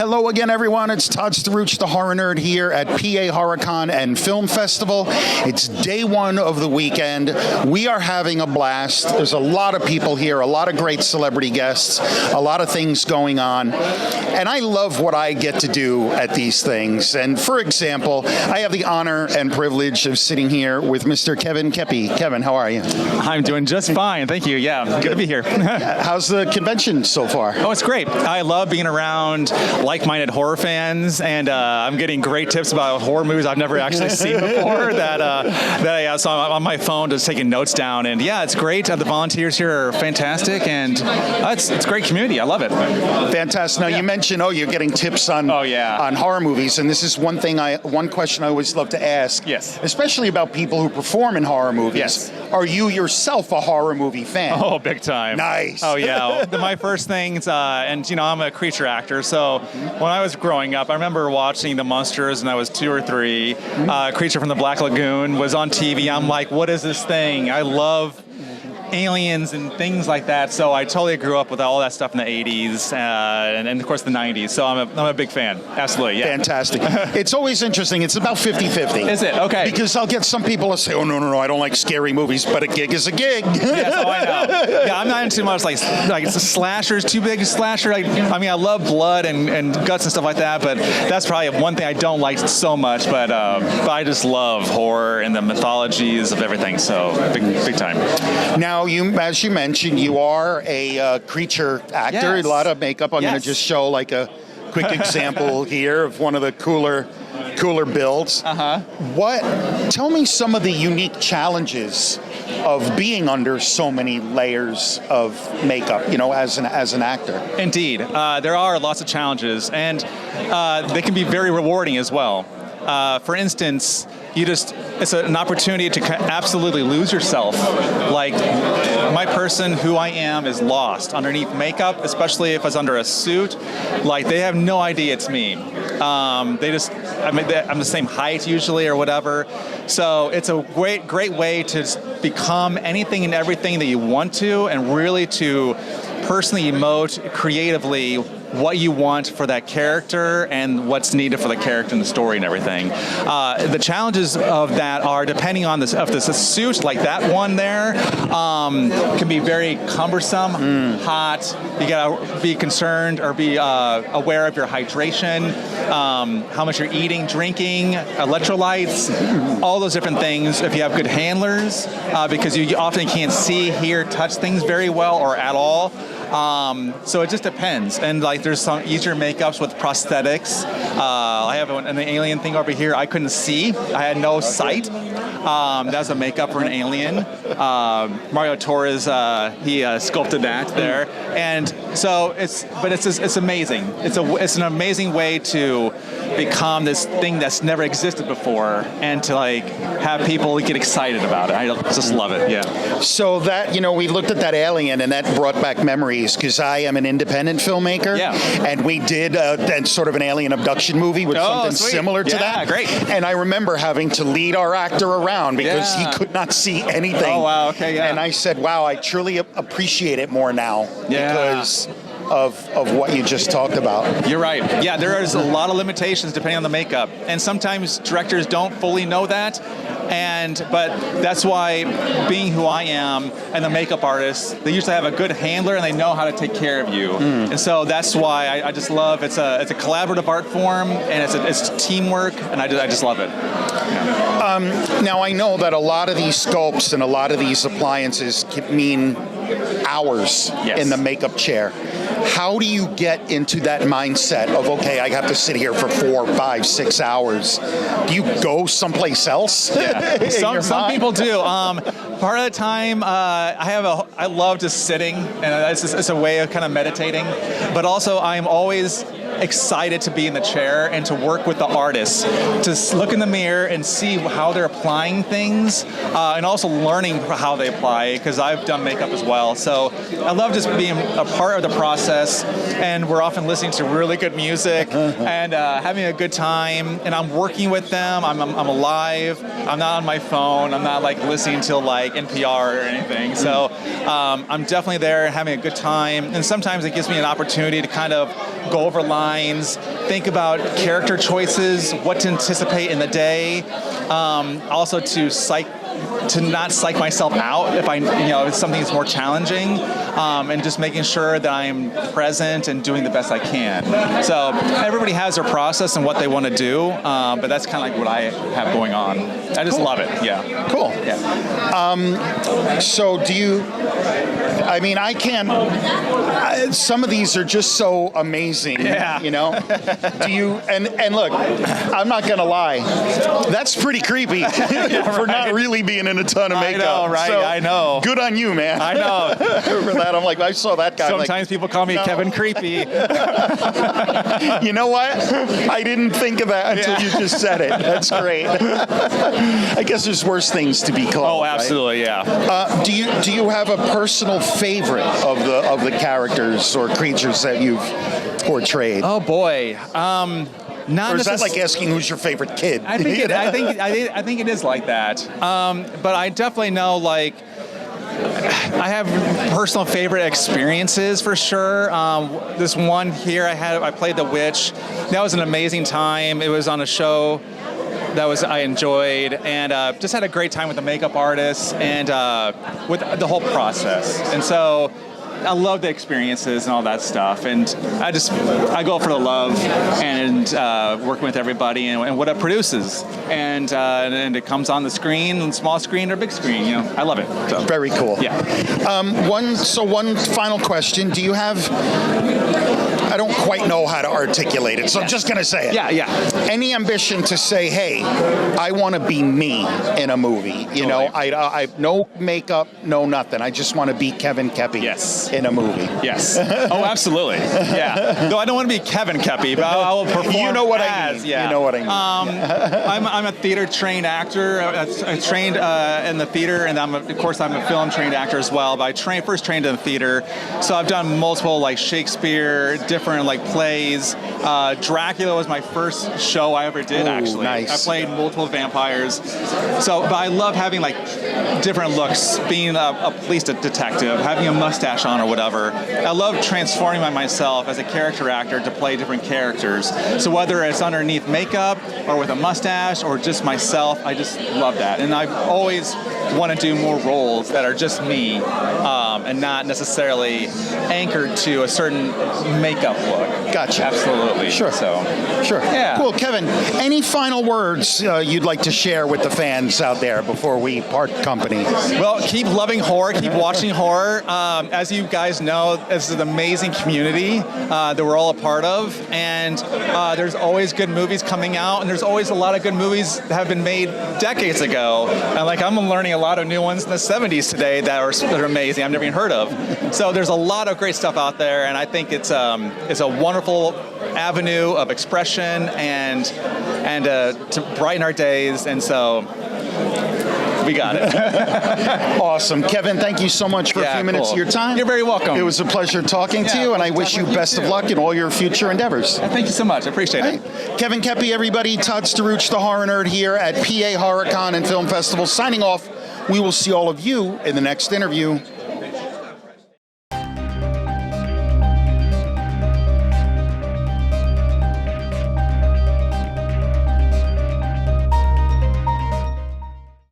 Hello again, everyone. It's Todd Staruch, the Horror Nerd, here at PA HorrorCon and Film Festival. It's day one of the weekend. We are having a blast. There's a lot of people here, a lot of great celebrity guests, a lot of things going on. And I love what I get to do at these things. And for example, I have the honor and privilege of sitting here with Mr. Keppy. Kevin, how are you? I'm doing just fine. Thank you. Yeah, good to be here. How's the convention so far? Oh, it's great. I love being around like-minded horror fans, and I'm getting great tips about horror movies I've never actually seen before. So I'm on my phone just taking notes down, and yeah, it's great. The volunteers here are fantastic, and it's a great community. I love it. Fantastic. Now you mentioned, you're getting tips on on horror movies, and this is one question I always love to ask. Yes. Especially about people who perform in horror movies. Yes. Are you yourself a horror movie fan? Oh, big time. Nice. Oh yeah. My first things, and I'm a creature actor, so when I was growing up, I remember watching The Monsters, and I was 2 or 3. Creature from the Black Lagoon was on TV. I'm like, what is this thing? I love aliens and things like that, so I totally grew up with all that stuff in the 80s and of course the 90s, so I'm a big fan. Absolutely, yeah. Fantastic. It's always interesting. It's about 50-50. Is it? Okay. Because I'll get some people who say, no, I don't like scary movies, but a gig is a gig. Yes, I know. Yeah, I'm not into much like slashers, too big a slasher. I love blood and guts and stuff like that, but that's probably one thing I don't like so much, but I just love horror and the mythologies of everything, so big time. Now, as you mentioned, you are a creature actor. Yes. A lot of makeup. I'm Yes. going to just show like a quick example here of one of the cooler builds. Tell me some of the unique challenges of being under so many layers of makeup, as an actor. Indeed. There are lots of challenges, and they can be very rewarding as well. For instance, it's an opportunity to absolutely lose yourself. Like, my person, who I am, is lost underneath makeup, especially if it's under a suit. Like, they have no idea it's me. I'm the same height usually or whatever. So it's a great way to become anything and everything that you want to, and really to personally emote creatively what you want for that character and what's needed for the character and the story and everything. The challenges of that are, depending on if this a suit like that one there, can be very cumbersome, hot. You gotta be concerned or be aware of your hydration, how much you're eating, drinking, electrolytes, all those different things. If you have good handlers, because you often can't see, hear, touch things very well or at all. So it just depends, and there's some easier makeups with prosthetics. I have an alien thing over here. I couldn't see. I had no sight. That's a makeup for an alien. Mario Torres, he sculpted that there, and so it's amazing. It's an amazing way to become this thing that's never existed before, and to have people get excited about it. I just love it. Yeah. So that we looked at that alien, and that brought back memories, because I am an independent filmmaker. Yeah. And we did sort of an alien abduction movie with something similar to that. Yeah, great. And I remember having to lead our actor around because he could not see anything. Oh, wow, okay, yeah. And I said, wow, I truly appreciate it more now because of what you just talked about. You're right. Yeah, there is a lot of limitations depending on the makeup, and sometimes directors don't fully know that. But that's why, being who I am and the makeup artist, they usually have a good handler and they know how to take care of you. And so that's why I just love it's a collaborative art form, and it's teamwork, and I just love it. Yeah. Now I know that a lot of these sculpts and a lot of these appliances mean hours in the makeup chair. How do you get into that mindset of, okay, I have to sit here for 4, 5, 6 hours? Do you go someplace else? Yeah. Some people do. Part of the time, I love just sitting, and it's a way of kind of meditating. But also, I'm always excited to be in the chair and to work with the artists, to look in the mirror and see how they're applying things, and also learning how they apply, because I've done makeup as well. So I love just being a part of the process, and we're often listening to really good music and having a good time, and I'm working with them. I'm alive. I'm not on my phone. I'm not listening to NPR or anything. So I'm definitely there having a good time, and sometimes it gives me an opportunity to kind of go over lines lines, think about character choices, what to anticipate in the day. Also to not psych myself out if if something is more challenging, and just making sure that I'm present and doing the best I can. So everybody has their process and what they want to do, but that's kind of like what I have going on. I just love it. Yeah. Cool. Yeah. So do you? I mean, I can't. Some of these are just so amazing. Yeah. You know. Do you? And look, I'm not gonna lie. That's pretty creepy for not really being in a ton of makeup. I know, right? So, I know. Good on you, man. I know. For that, I'm like, I saw that guy. Sometimes people call me Kevin Creepy. You know what? I didn't think of that until you just said it. That's great. I guess there's worse things to be called. Oh, absolutely, right? yeah. Do you have a personal favorite of the characters or creatures that you've portrayed? Oh boy. Not or is that like asking who's your favorite kid? I think it is like that. But I definitely know, like, I have personal favorite experiences for sure. This one here I played the witch. That was an amazing time. It was on a show I enjoyed, and just had a great time with the makeup artists and with the whole process. And so I love the experiences and all that stuff, and I go for the love and working with everybody and what it produces, and it comes on the screen, small screen or big screen. I love it. So. Very cool. Yeah. One final question: do you have? I don't quite know how to articulate it, so I'm just going to say it. Yeah. Any ambition to say, hey, I want to be me in a movie? You know, I no makeup, no nothing. I just want to be Kevin Keppy in a movie. Yes. Oh, absolutely. Yeah. Though I don't want to be Kevin Keppy, but I will perform. You know what I mean. Yeah. You know what I mean. I'm a theater trained actor. I trained in the theater, and I'm a film trained actor as well. But I first trained in the theater, so I've done multiple like Shakespeare, different like plays. Dracula was my first show I ever did. Actually, nice. I played multiple vampires. But I love having like different looks. Being a police detective, having a mustache on or whatever. I love transforming myself as a character actor to play different characters. So whether it's underneath makeup or with a mustache or just myself, I just love that. And I always want to do more roles that are just me, and not necessarily anchored to a certain makeup look. Gotcha. Absolutely. Sure. Sure. Yeah. Cool. Kevin, any final words you'd like to share with the fans out there before we part company? Well, keep loving horror. Keep watching horror. As you guys know, this is an amazing community that we're all a part of, and there's always good movies coming out, and there's always a lot of good movies that have been made decades ago. And like I'm learning a lot of new ones in the 70s today that are amazing. I've never even heard of. So there's a lot of great stuff out there, and I think it's a wonderful avenue of expression and to brighten our days. And so we got it. Awesome. Kevin, thank you so much for a few minutes of your time. You're very welcome. It was a pleasure talking to you, and I wish you best of luck in all your future endeavors. Thank you so much. I appreciate it. Kevin Keppy, everybody. Todd Staruch, the Horror Nerd, here at PA HorrorCon and Film Festival, signing off. We will see all of you in the next interview.